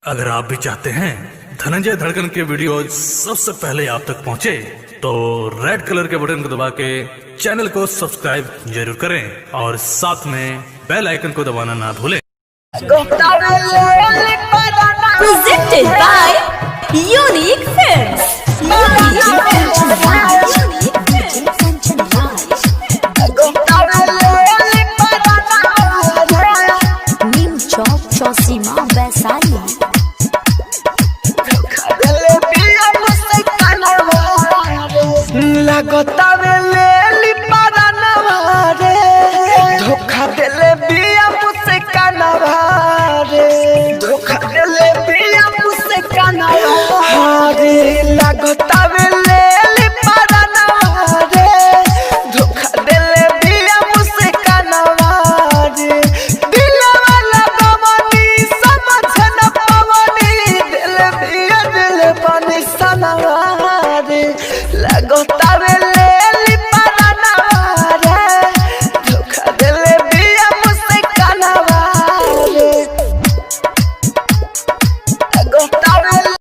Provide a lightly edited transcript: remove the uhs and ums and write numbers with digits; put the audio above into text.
अगर आप भी चाहते हैं धनंजय धड़कन के वीडियो सबसे पहले आप तक पहुंचे, तो रेड कलर के बटन को दबा के चैनल को सब्सक्राइब जरूर करें और साथ में बेल आइकन को दबाना ना भूलें। Presented by Unique Films. Neem Chowk, Chausima, Vaisali. लगतावे लेली परानवा रे, धोखा देले बिया मुझसे कानवा रे, धोखा देले बिया मुझसे कानवा रे। लगतावे लेली परानवा रे, धोखा देले बिया मुझसे कानवा रे। दिलवा लगवनी समझ न पवनी, दिल बिया दिल पानी सनवा रे। लगतावे